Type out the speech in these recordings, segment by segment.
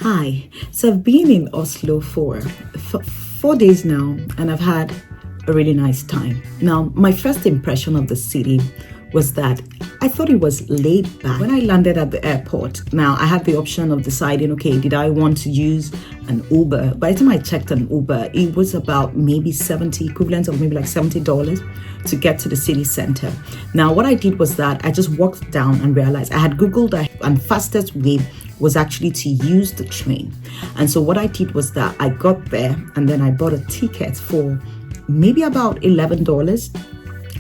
Hi, so I've been in Oslo for 4 days now, and I've had a really nice time. Now, my first impression of the city was that I thought it was laid back. When I landed at the airport, now I had the option of deciding, okay, did I want to use an Uber? By the time I checked an Uber, it was about maybe 70, equivalent of maybe like $70 to get to the city center. Now, what I did was that I just walked down and realized I had Googled that, and fastest way was actually to use the train. And so what I did was that I got there and then I bought a ticket for maybe about $11.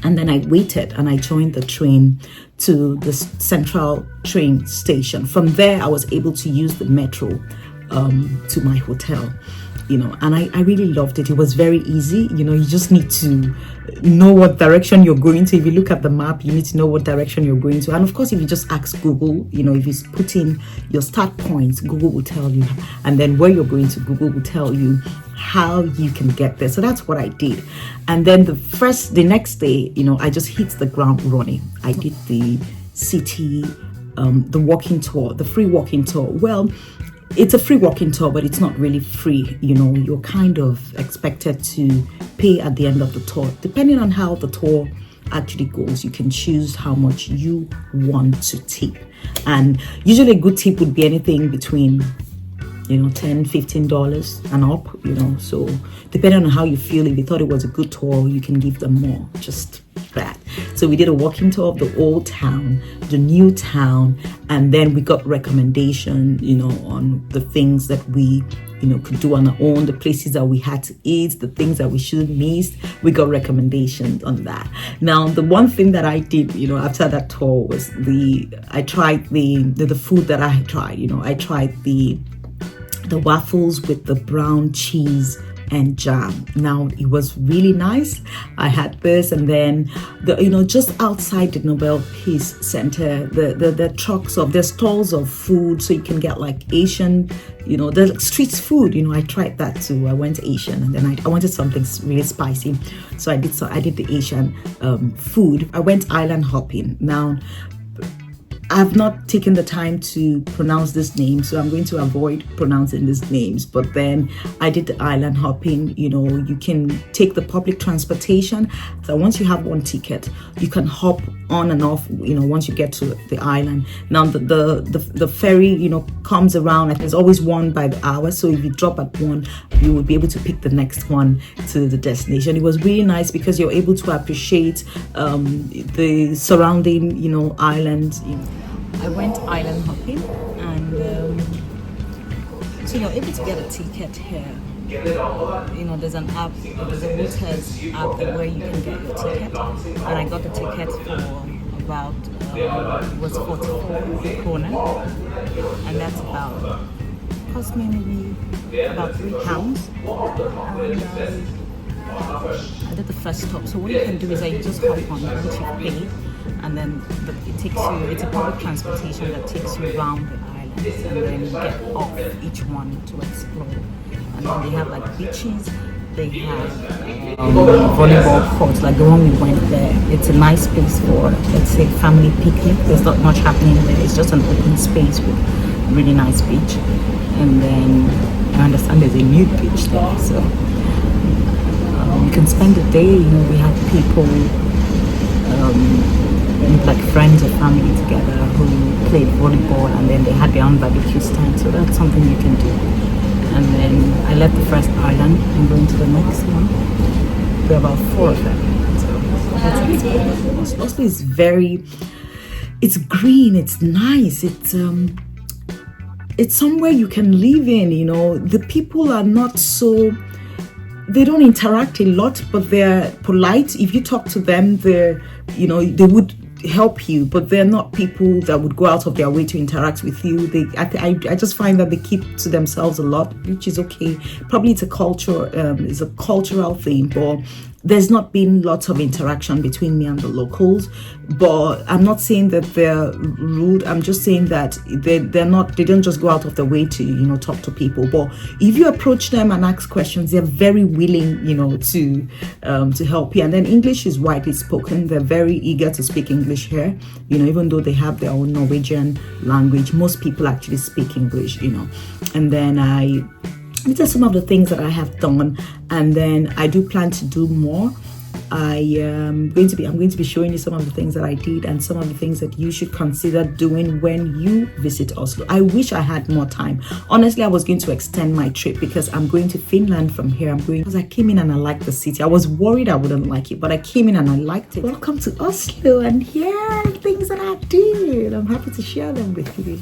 And then I waited and I joined the train to the central train station. From there, I was able to use the metro to my hotel, and I really loved it. It was very easy. You just need to know what direction you're going to. If you look at the map, you need to know what direction you're going to. And of course, if you just ask Google, if you put in your start points, Google will tell you. And then where you're going to, Google will tell you how you can get there. So that's what I did. And then the next day, I just hit the ground running. I did the city, the walking tour, the free walking tour. Well, it's a free walking tour, but it's not really free. You're kind of expected to pay at the end of the tour. Depending on how the tour actually goes, you can choose how much you want to tip. And usually a good tip would be anything between $10, $15 and up, so depending on how you feel, if you thought it was a good tour, you can give them more, just that. So we did a walking tour of the old town, the new town, and then we got recommendation, on the things that we, could do on our own, the places that we had to eat, the things that we shouldn't miss. We got recommendations on that. Now, the one thing that I did, after that tour was I tried the food that I had tried. I tried the waffles with the brown cheese and jam. Now, it was really nice. I had this, and then just outside the Nobel Peace Center, the trucks of the stalls of food, so you can get like Asian, the street food. I tried that too. I went Asian, and then I wanted something really spicy, so I did the Asian food. I went island hopping. Now, I've not taken the time to pronounce this name, so I'm going to avoid pronouncing these names. But then I did the island hopping. You can take the public transportation. So once you have one ticket, you can hop on and off, once you get to the island. Now the ferry, comes around, and there's always one by the hour. So if you drop at one, you will be able to pick the next one to the destination. It was really nice because you're able to appreciate the surrounding, islands. I went island hopping, and so you're able to get a ticket here. There's an app, there's a Wooters app where you can get your ticket, and I got the ticket for about it was 44 krona, and that's about cost me maybe about £3. And I did the first stop. So what you can do is you just hop on once you've paid, and then it takes you. It's a public transportation that takes you around the islands, and then you get off each one to explore. And then they have like beaches. They have volleyball courts, like the one we went there. It's a nice place for, let's say, family picnic. There's not much happening there. It's just an open space with a really nice beach. And then I understand there's a nude beach there, so you can spend the day. We had people, like friends or family together, who played volleyball, and then they had their own barbecue stand. So that's something you can do. And then I left the first island and going to the next one. There are about 4 of them. So that's it. Oslo is it's green, it's nice, it's somewhere you can live in. The people are not so, they don't interact a lot, but they're polite. If you talk to them, they would help you, but they're not people that would go out of their way to interact with you. I just find that they keep to themselves a lot, which is okay. Probably it's a cultural thing, but there's not been lots of interaction between me and the locals, but I'm not saying that they're rude. I'm just saying that they don't just go out of their way to, talk to people. But if you approach them and ask questions, they're very willing, to help you. And then English is widely spoken. They're very eager to speak English here, even though they have their own Norwegian language. Most people actually speak English, and then these are some of the things that I have done, and then I do plan to do more. I'm going to be showing you some of the things that I did and some of the things that you should consider doing when you visit Oslo. I wish I had more time. Honestly, I was going to extend my trip because I'm going to Finland from here. Because I came in and I liked the city. I was worried I wouldn't like it, but I came in and I liked it. Welcome to Oslo, and here are things that I did. I'm happy to share them with you.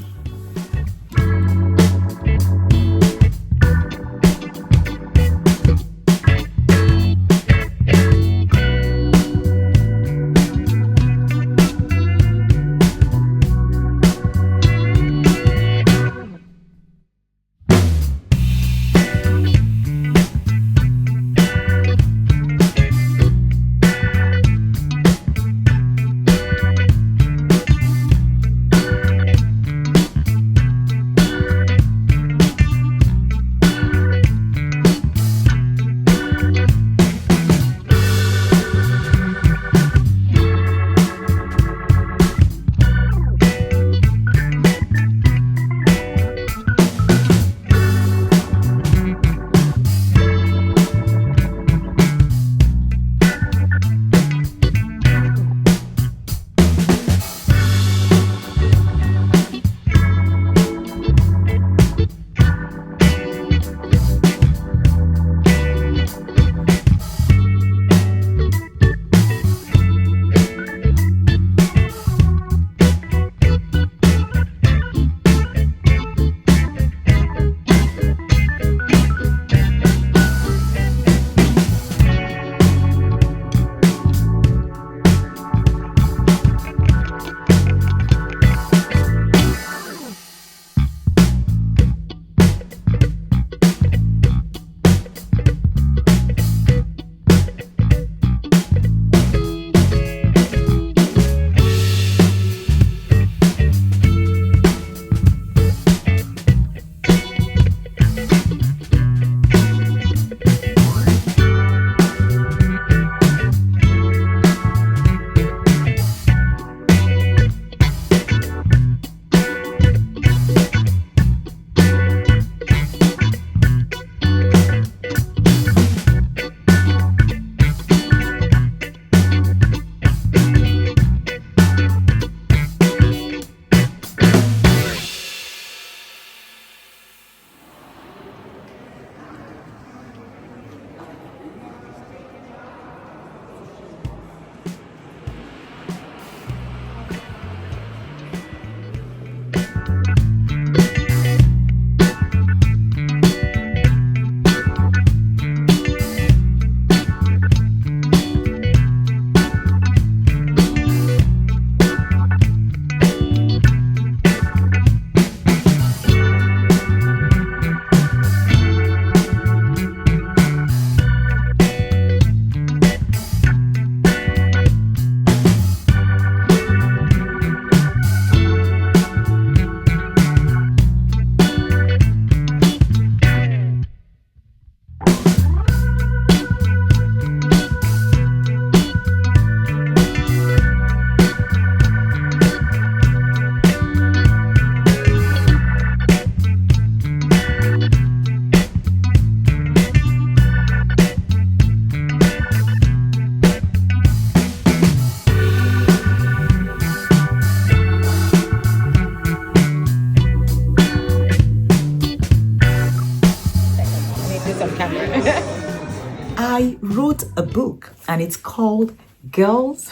I wrote a book and it's called Girls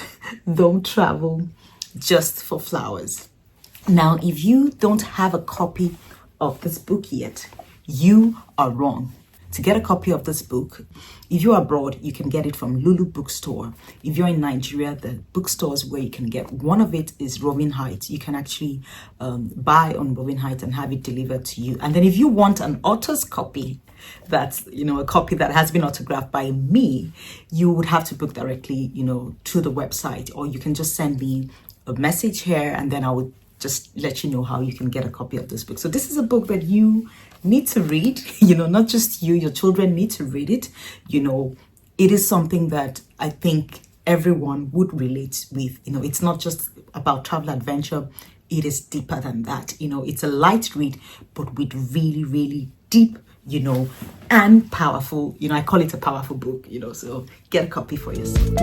Don't Travel Just for Flowers. Now, if you don't have a copy of this book yet, you are wrong. To get a copy of this book, if you're abroad, you can get it from Lulu Bookstore. If you're in Nigeria, the bookstores where you can get one of it is RovingHeights. You can actually buy on RovingHeights and have it delivered to you. And then if you want an author's copy, that's, a copy that has been autographed by me, you would have to book directly, to the website, or you can just send me a message here and then I would just let you know how you can get a copy of this book. So this is a book that you need to read, not just you, your children need to read it. It is something that I think everyone would relate with. It's not just about travel adventure. It is deeper than that. It's a light read, but with really, really deep, and powerful, I call it a powerful book, so get a copy for yourself.